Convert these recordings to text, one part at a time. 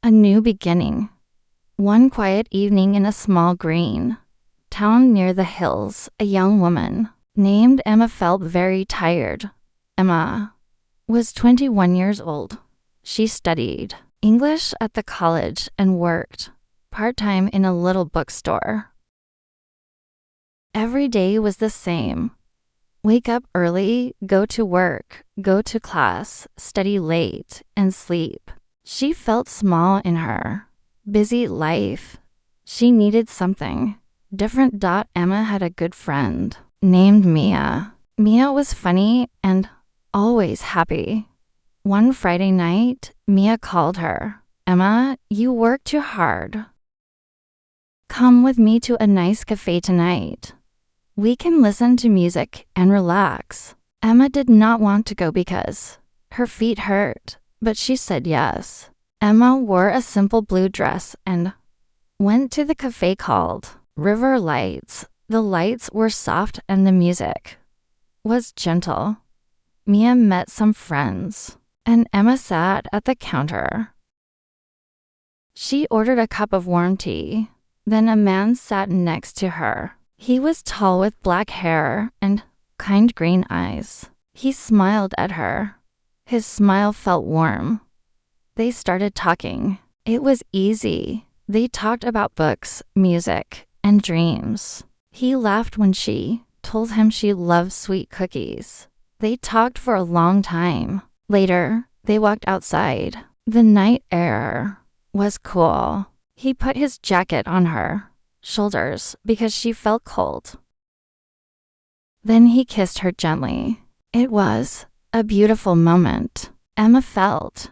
A new beginning. One quiet evening in a small green town near the hills, a young woman named Emma felt very tired. Emma was 21 years old. She studied English at the college and worked part-time in a little bookstore. Every day was the same. Wake up early, go to work, go to class, study late, and sleep. She felt small in her busy life. She needed something different. Emma had a good friend named Mia. Mia was funny and always happy. One Friday night, Mia called her. Emma, you work too hard. Come with me to a nice cafe tonight. We can listen to music and relax. Emma did not want to go because her feet hurt, but she said yes. Emma wore a simple blue dress and went to the cafe called River Lights. The lights were soft and the music was gentle. Mia met some friends, and Emma sat at the counter. She ordered a cup of warm tea. Then a man sat next to her. He was tall with black hair and kind green eyes. He smiled at her. His smile felt warm. They started talking. It was easy. They talked about books, music, and dreams. He laughed when she told him she loved sweet cookies. They talked for a long time. Later, they walked outside. The night air was cool. He put his jacket on her shoulders because she felt cold. Then he kissed her gently. It was a beautiful moment. Emma felt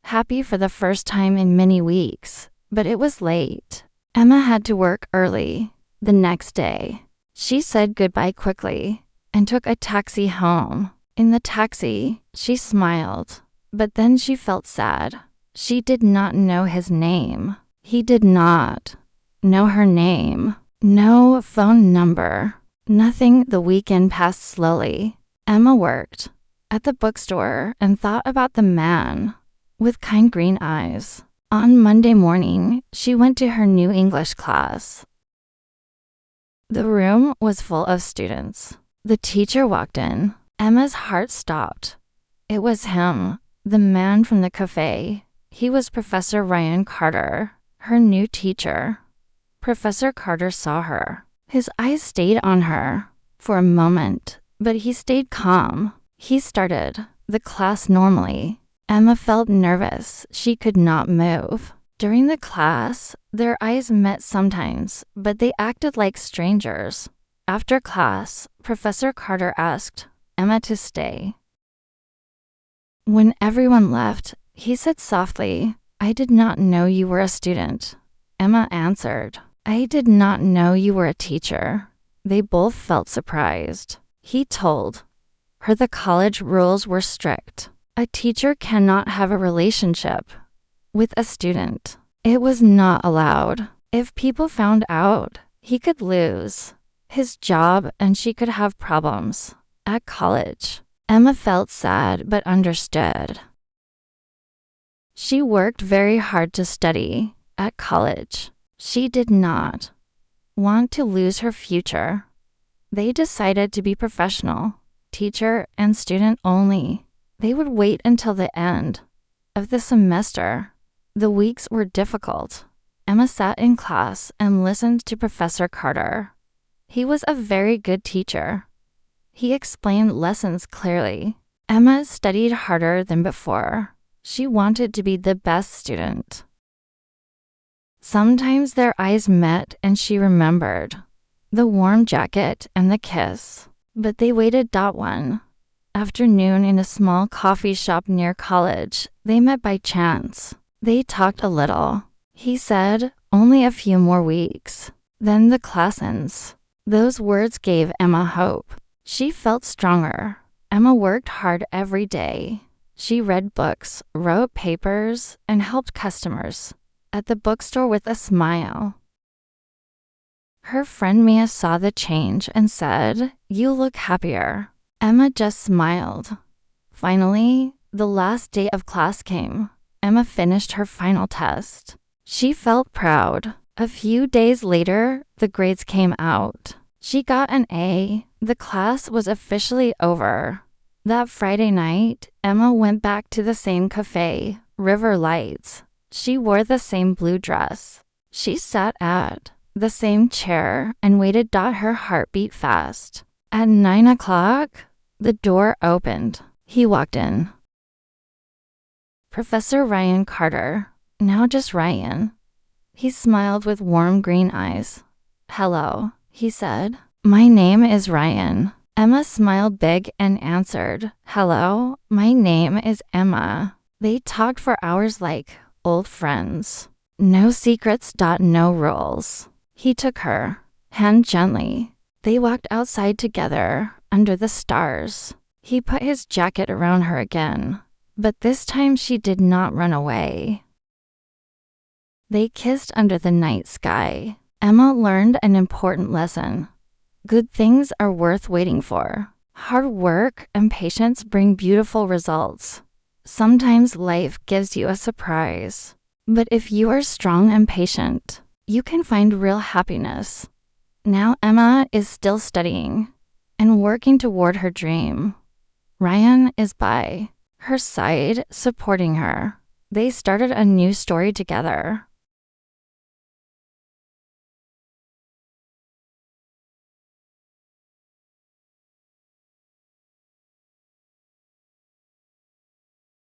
happy for the first time in many weeks, but it was late. Emma had to work early the next day. She said goodbye quickly and took a taxi home. In the taxi, she smiled, but then she felt sad. She did not know his name. He did not know her name. No phone number. Nothing. The weekend passed slowly. Emma worked at the bookstore and thought about the man with kind green eyes. On Monday morning, she went to her new English class. The room was full of students. The teacher walked in. Emma's heart stopped. It was him, the man from the cafe. He was Professor Ryan Carter, her new teacher. Professor Carter saw her. His eyes stayed on her for a moment, but he stayed calm. He started the class normally. Emma felt nervous. She could not move. During the class, their eyes met sometimes, but they acted like strangers. After class, Professor Carter asked Emma to stay. When everyone left, he said softly, "I did not know you were a student." Emma answered, "I did not know you were a teacher." They both felt surprised. He told her the college rules were strict. A teacher cannot have a relationship with a student. It was not allowed. If people found out, he could lose his job and she could have problems at college. Emma felt sad but understood. She worked very hard to study at college. She did not want to lose her future. They decided to be professional, teacher and student only. They would wait until the end of the semester. The weeks were difficult. Emma sat in class and listened to Professor Carter. He was a very good teacher. He explained lessons clearly. Emma studied harder than before. She wanted to be the best student. Sometimes their eyes met and she remembered the warm jacket and the kiss. But they waited. One afternoon in a small coffee shop near college, they met by chance. They talked a little. He said, "Only a few more weeks. Then the class ends." Those words gave Emma hope. She felt stronger. Emma worked hard every day. She read books, wrote papers, and helped customers at the bookstore with a smile. Her friend Mia saw the change and said, "You look happier." Emma just smiled. Finally, the last day of class came. Emma finished her final test. She felt proud. A few days later, the grades came out. She got an A. The class was officially over. That Friday night, Emma went back to the same cafe, River Lights. She wore the same blue dress. She sat at the same chair and waited. Her heart beat fast. At 9 o'clock, the door opened. He walked in. Professor Ryan Carter, now just Ryan. He smiled with warm green eyes. "Hello," he said. "My name is Ryan." Emma smiled big and answered, "Hello, my name is Emma." They talked for hours like old friends. No secrets, no rules. He took her hand gently. They walked outside together under the stars. He put his jacket around her again, but this time she did not run away. They kissed under the night sky. Emma learned an important lesson. Good things are worth waiting for. Hard work and patience bring beautiful results. Sometimes life gives you a surprise. But if you are strong and patient, you can find real happiness. Now Emma is still studying and working toward her dream. Ryan is by her side, supporting her. They started a new story together.